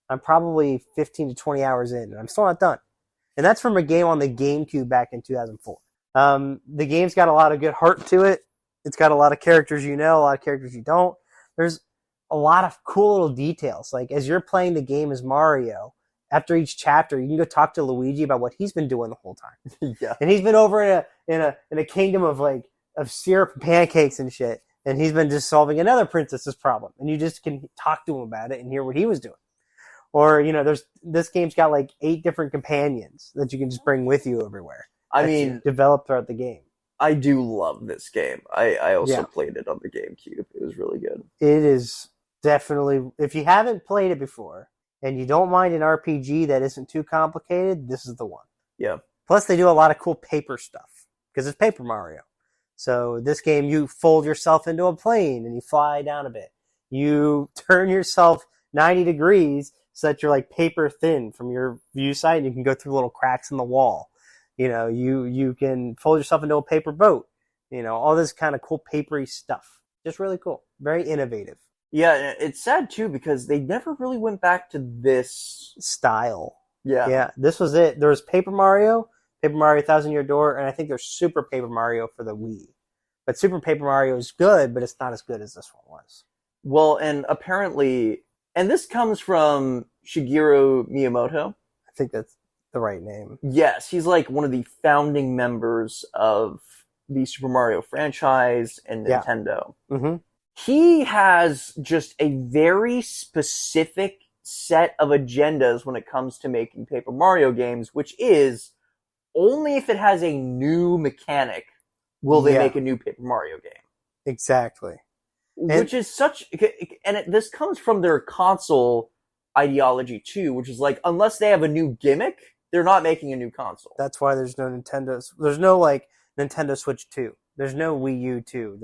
I'm probably 15 to 20 hours in, and I'm still not done. And that's from a game on the GameCube back in 2004. The game's got a lot of good heart to it. It's got a lot of characters you know, a lot of characters you don't. There's a lot of cool little details. Like, as you're playing the game as Mario, after each chapter, you can go talk to Luigi about what he's been doing the whole time. Yeah. And he's been over in a kingdom of syrup and pancakes and shit, and he's been just solving another princess's problem. And you just can talk to him about it and hear what he was doing. Or, this game's got like 8 different companions that you can just bring with you everywhere. I mean, develop throughout the game. I do love this game. I also played it on the GameCube. It was really good. It is definitely, if you haven't played it before and you don't mind an RPG that isn't too complicated, this is the one. Yeah. Plus, they do a lot of cool paper stuff because it's Paper Mario. So this game, you fold yourself into a plane and you fly down a bit. You turn yourself 90 degrees so that you're like paper thin from your view side, and you can go through little cracks in the wall. You can fold yourself into a paper boat. All this kind of cool papery stuff. Just really cool. Very innovative. Yeah, it's sad too because they never really went back to this style. Yeah. Yeah, this was it. There was Paper Mario 1000 Year Door, and I think there's Super Paper Mario for the Wii. But Super Paper Mario is good, but it's not as good as this one was. Well, and apparently, and this comes from Shigeru Miyamoto. I think that's the right name. Yes, he's like one of the founding members of the Super Mario franchise and Nintendo. Yeah. Mm-hmm. He has just a very specific set of agendas when it comes to making Paper Mario games, which is only if it has a new mechanic will they make a new Paper Mario game. Exactly. Which is this comes from their console ideology too, which is like, unless they have a new gimmick, they're not making a new console. That's why there's no Nintendo Switch 2. There's no Wii U 2.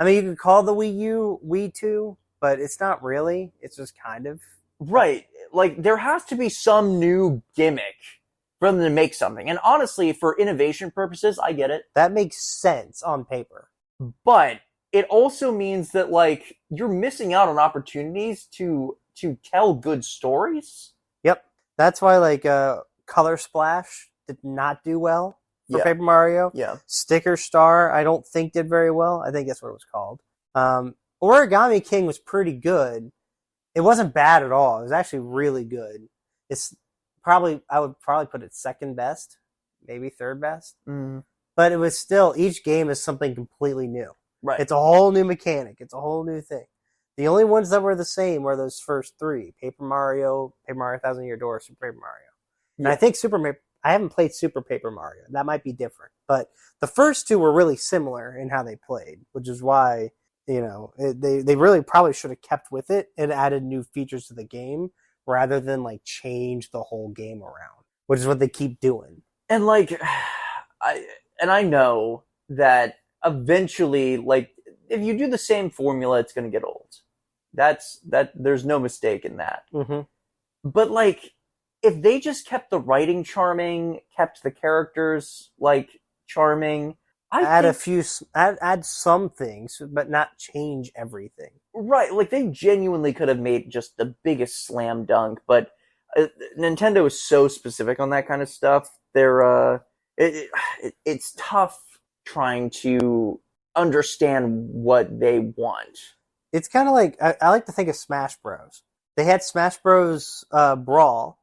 You could call the Wii U Wii 2, but it's not really. It's just kind of. Right. Like, there has to be some new gimmick for them to make something. And honestly, for innovation purposes, I get it. That makes sense on paper. But it also means that, like, you're missing out on opportunities to tell good stories. Yep. That's why, Color Splash did not do well for Paper Mario. Yeah. Sticker Star, I don't think did very well. I think that's what it was called. Origami King was pretty good. It wasn't bad at all. It was actually really good. I would probably put it second best, maybe third best. Mm. But it was still, each game is something completely new. Right. It's a whole new mechanic. It's a whole new thing. The only ones that were the same were those first 3. Paper Mario 1000 Year Door, Super Paper Mario. And I think I haven't played Super Paper Mario. That might be different, but the first two were really similar in how they played, which is why they really probably should have kept with it and added new features to the game rather than like change the whole game around, which is what they keep doing. And like, I know that eventually, like, if you do the same formula, it's going to get old. There's no mistake in that. Mm-hmm. But like, if they just kept the writing charming, kept the characters like charming, add some things, but not change everything. Right, like they genuinely could have made just the biggest slam dunk, but Nintendo is so specific on that kind of stuff. It's tough trying to understand what they want. It's kind of like I like to think of Smash Bros. They had Smash Bros. Brawl,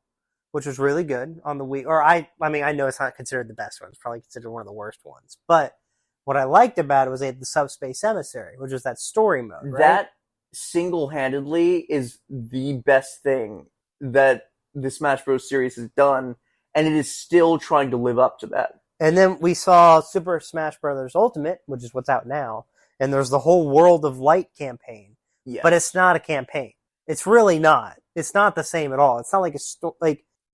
which was really good on the Wii. Or I mean, I know it's not considered the best one. It's probably considered one of the worst ones. But what I liked about it was they had the Subspace Emissary, which was that story mode. Right? That single-handedly is the best thing that the Smash Bros. Series has done, and it is still trying to live up to that. And then we saw Super Smash Bros. Ultimate, which is what's out now, and there's the whole World of Light campaign. Yes. But it's not a campaign. It's really not. It's not the same at all. It's not like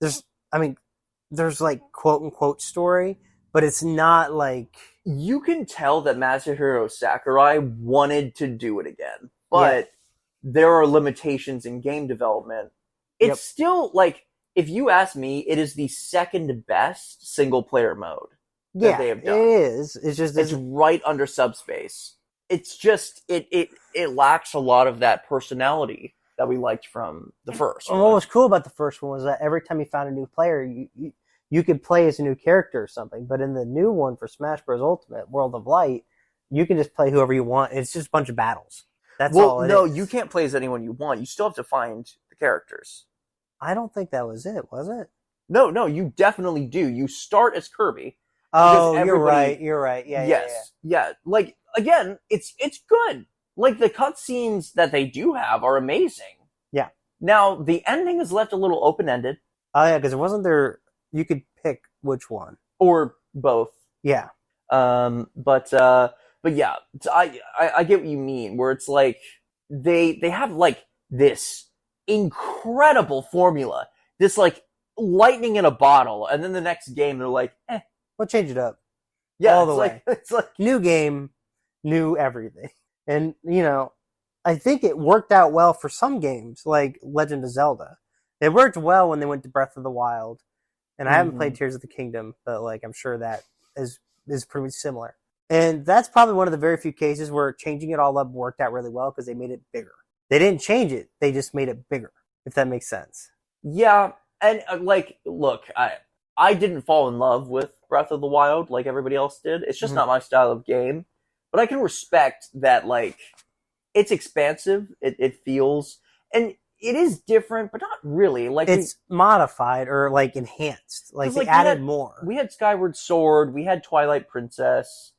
there's like quote unquote story, but it's not like you can tell that Masahiro Sakurai wanted to do it again, but there are limitations in game development. It's still like, if you ask me, it is the second best single player mode that they have done. It is. It's right under Subspace. It's just it lacks a lot of that personality that we liked from the first one. What was cool about the first one was that every time you found a new player, you could play as a new character or something. But in the new one for Smash Bros. Ultimate, World of Light, you can just play whoever you want. It's just a bunch of battles. That's all it is. No, you can't play as anyone you want. You still have to find the characters. I don't think that was it? No, you definitely do. You start as Kirby. Oh, you're right. Yeah. Like, again, it's good. Like, the cutscenes that they do have are amazing. Yeah. Now, the ending is left a little open-ended. Oh, yeah, because it wasn't there... You could pick which one. Or both. Yeah. But yeah, I get what you mean, where it's like, they have, like, this incredible formula. This, like, lightning in a bottle, and then the next game, they're like, we'll change it up. Yeah, all the way. It's like... New game, new everything. And, I think it worked out well for some games, like Legend of Zelda. It worked well when they went to Breath of the Wild. And I haven't played Tears of the Kingdom, but like I'm sure that is pretty similar. And that's probably one of the very few cases where changing it all up worked out really well because they made it bigger. They didn't change it; they just made it bigger. If that makes sense. Yeah, and look, I didn't fall in love with Breath of the Wild like everybody else did. It's just not my style of game. But I can respect that, like, it's expansive. It feels, and it is different, but not really. Like, it's modified or like enhanced. Like they added more. We had Skyward Sword. We had Twilight Princess.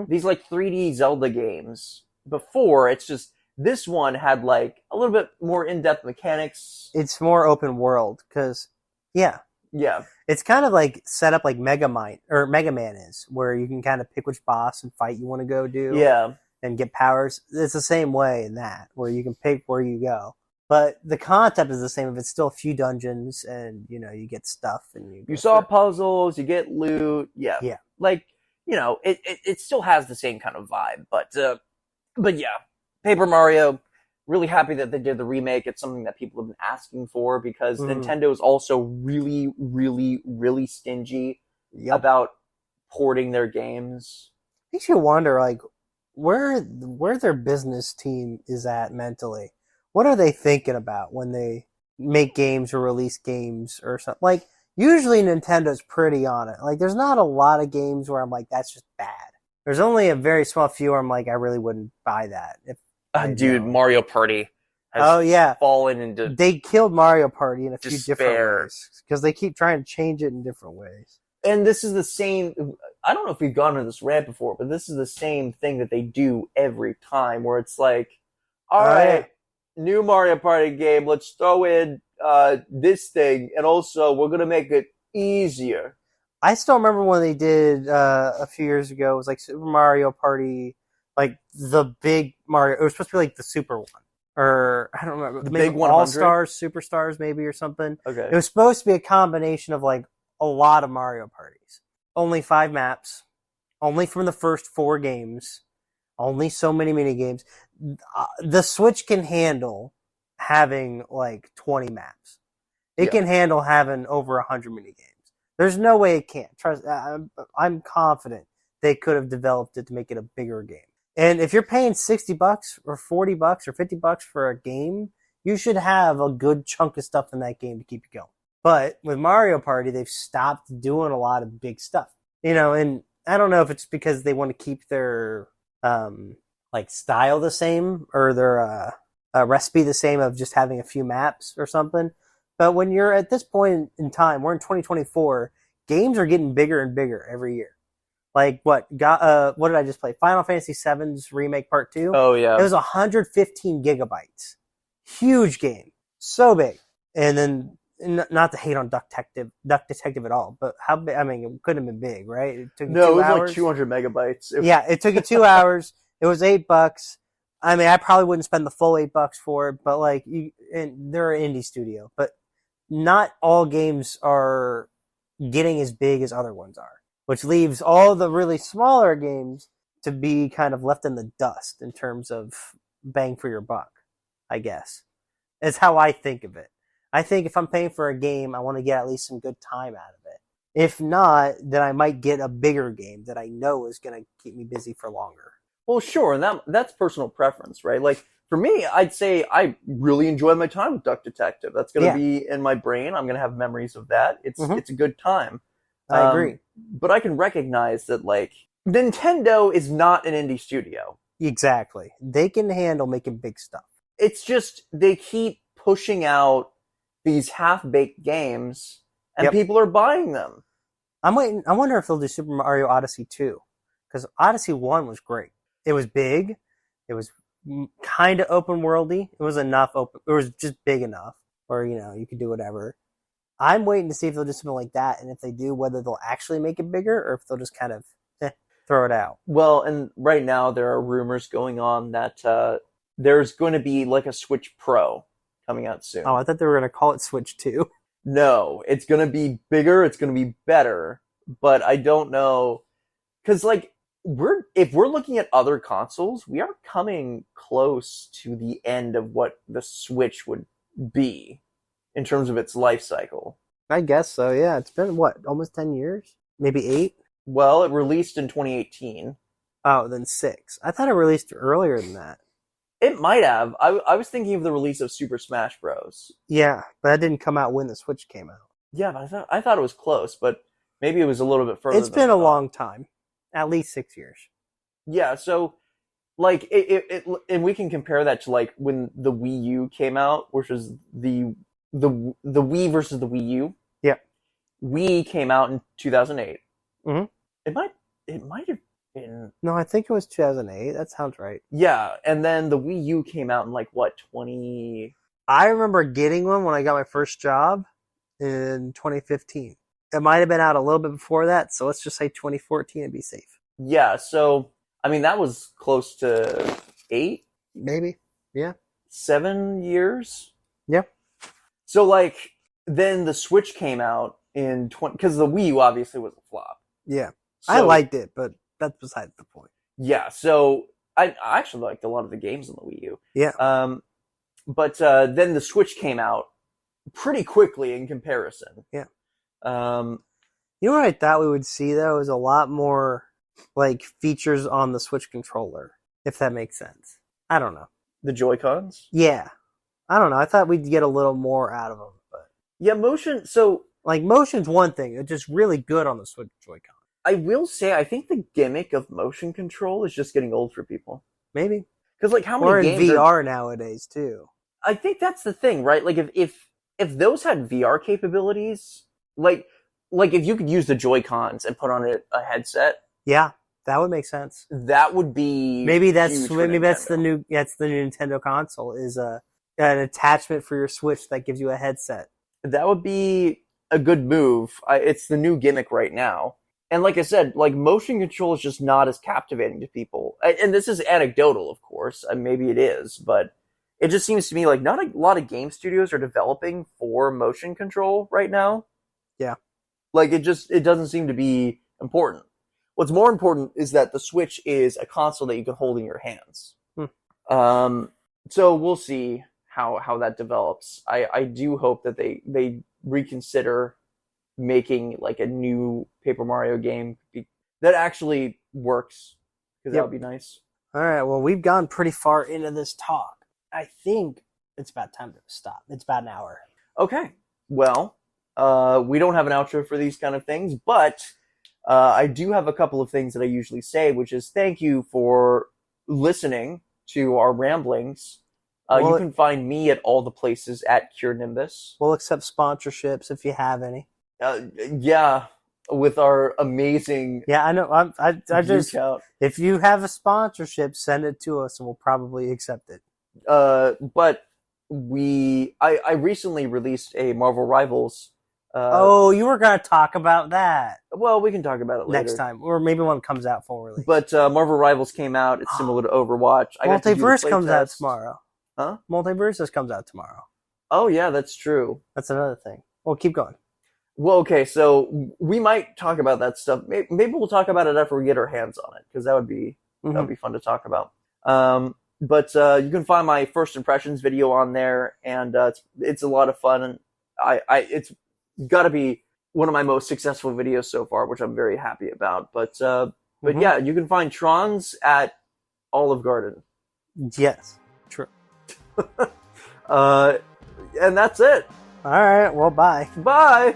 These like 3D Zelda games before. It's just this one had like a little bit more in-depth mechanics. It's more open world because, yeah, it's kind of like set up like Mega Man is, where you can kind of pick which boss and fight you want to go do. Yeah, and get powers. It's the same way in that, where you can pick where you go. But the concept is the same. If it's still a few dungeons, and you get stuff, and you solve puzzles, you get loot. Yeah. Like it still has the same kind of vibe. But yeah, Paper Mario. Really happy that they did the remake. It's something that people have been asking for because Nintendo is also really, really, really stingy about porting their games. Makes you wonder, like, where their business team is at mentally. What are they thinking about when they make games or release games or something? Like, usually Nintendo's pretty on it. Like, there's not a lot of games where I'm like, that's just bad. There's only a very small few where I'm like, I really wouldn't buy that. Dude, Mario Party has fallen into They killed Mario Party in a few despair. different ways because they keep trying to change it in different ways. And this is the same... I don't know if we've gone on this rant before, but this is the same thing that they do every time, where it's like, all right, new Mario Party game, let's throw in this thing, and also we're going to make it easier. I still remember when they did a few years ago. It was like Super Mario Party, like the big Mario. It was supposed to be like the Super one, or I don't remember. The Maybe big 100? All Stars, Superstars, maybe or something. Okay. It was supposed to be a combination of like a lot of Mario parties. Only 5 maps, only from the first 4 games, only so many mini games. The Switch can handle having like 20 maps. It can handle having over 100 mini games. There's no way it can't. Trust. I'm confident they could have developed it to make it a bigger game. And if you're paying $60 or $40 or $50 for a game, you should have a good chunk of stuff in that game to keep you going. But with Mario Party, they've stopped doing a lot of big stuff. And I don't know if it's because they want to keep their like style the same or their recipe the same of just having a few maps or something. But when you're at this point in time, we're in 2024, games are getting bigger and bigger every year. Like what did I just play? Final Fantasy VII's Remake Part 2? Oh, yeah. It was 115 gigabytes. Huge game. So big. And then, not to hate on Duck Detective at all, but how big? I mean, it couldn't have been big, right? It took you 2 it was hours. like 200 megabytes. Yeah, it took you 2 hours. It was $8. I mean, I probably wouldn't spend the full $8 for it, but like, they're an indie studio, but not all games are getting as big as other ones are, which leaves all the really smaller games to be kind of left in the dust in terms of bang for your buck, I guess. It's how I think of it. I think if I'm paying for a game, I want to get at least some good time out of it. If not, then I might get a bigger game that I know is going to keep me busy for longer. Well, sure, and that's personal preference, right? Like, for me, I'd say I really enjoyed my time with Duck Detective. That's going to be in my brain. I'm going to have memories of that. It's a good time. I agree. But I can recognize that, like, Nintendo is not an indie studio. Exactly. They can handle making big stuff. It's just they keep pushing out these half-baked games, and people are buying them. I'm waiting. I wonder if they'll do Super Mario Odyssey 2, because Odyssey 1 was great. It was big. It was kind of open worldy. It was enough open. It was just big enough, or you could do whatever. I'm waiting to see if they'll do something like that, and if they do, whether they'll actually make it bigger or if they'll just kind of throw it out. Well, and right now there are rumors going on that there's going to be like a Switch Pro coming out soon. Oh, I thought they were going to call it Switch 2. No, it's going to be bigger. It's going to be better, but I don't know because like if we're looking at other consoles, we are coming close to the end of what the Switch would be in terms of its life cycle. I guess so, yeah. It's been, almost 10 years? Maybe 8? Well, it released in 2018. Oh, then 6. I thought it released earlier than that. It might have. I was thinking of the release of Super Smash Bros. Yeah, but that didn't come out when the Switch came out. Yeah, but I thought it was close, but maybe it was a little bit further. It's been a long time. At least 6 years. Yeah, so like it and we can compare that to like when the Wii U came out, which was the Wii versus the Wii U. Yeah. Wii came out in 2008. Mm-hmm. It might have been. No, I think it was 2008. That sounds right. Yeah, and then the Wii U came out in like what 20. I remember getting one when I got my first job in 2015. It might have been out a little bit before that, so let's just say 2014 and be safe. Yeah, so I mean that was close to 8, maybe. Yeah, 7 years. Yeah. So like then the Switch came out in 20 because the Wii U obviously was a flop. Yeah, so, I liked it, but that's beside the point. Yeah, so I actually liked a lot of the games on the Wii U. Yeah. But then the Switch came out pretty quickly in comparison. Yeah. You know what I thought we would see though is a lot more like features on the Switch controller, if that makes sense. I don't know. The Joy-Cons? Yeah. I don't know. I thought we'd get a little more out of them, but yeah, motion. So like motion's one thing. It's just really good on the Switch Joy-Con. I will say, I think the gimmick of motion control is just getting old for people. Maybe because like how many or games in VR nowadays too. I think that's the thing, right? Like if those had VR capabilities, like if you could use the Joy-Cons and put on a headset, yeah, that would make sense. That would be maybe that's the new Nintendo console is an attachment for your Switch that gives you a headset. That would be a good move. It's the new gimmick right now. And like I said, like motion control is just not as captivating to people. And this is anecdotal, of course. Maybe it is, but it just seems to me like not a lot of game studios are developing for motion control right now. Yeah. Like it doesn't seem to be important. What's more important is that the Switch is a console that you can hold in your hands. So we'll see how that develops. I do hope that they reconsider making like a new Paper Mario game that actually works, because that would be nice. All right, well, we've gone pretty far into this talk. I think it's about time to stop. It's about an hour. Okay, well, we don't have an outro for these kind of things, but I do have a couple of things that I usually say, which is thank you for listening to our ramblings. You can find me at all the places at Cure Nimbus. We'll accept sponsorships if you have any. Yeah, with our amazing. Yeah, I know. I just count. If you have a sponsorship, send it to us, and we'll probably accept it. But I recently released a Marvel Rivals. You were going to talk about that. Well, we can talk about it later. Next time, or maybe when it comes out full release. But Marvel Rivals came out. It's similar to Overwatch. Multiverse comes out tomorrow. Huh? Multiverse comes out tomorrow. Oh yeah, that's true. That's another thing. Well, keep going. Well, okay, so we might talk about that stuff. Maybe we'll talk about it after we get our hands on it, because that would be fun to talk about. But you can find my first impressions video on there, and it's a lot of fun, and it's got to be one of my most successful videos so far, which I'm very happy about. But yeah, you can find Trons at Olive Garden. Yes, true. And that's it. All right, well, bye. Bye.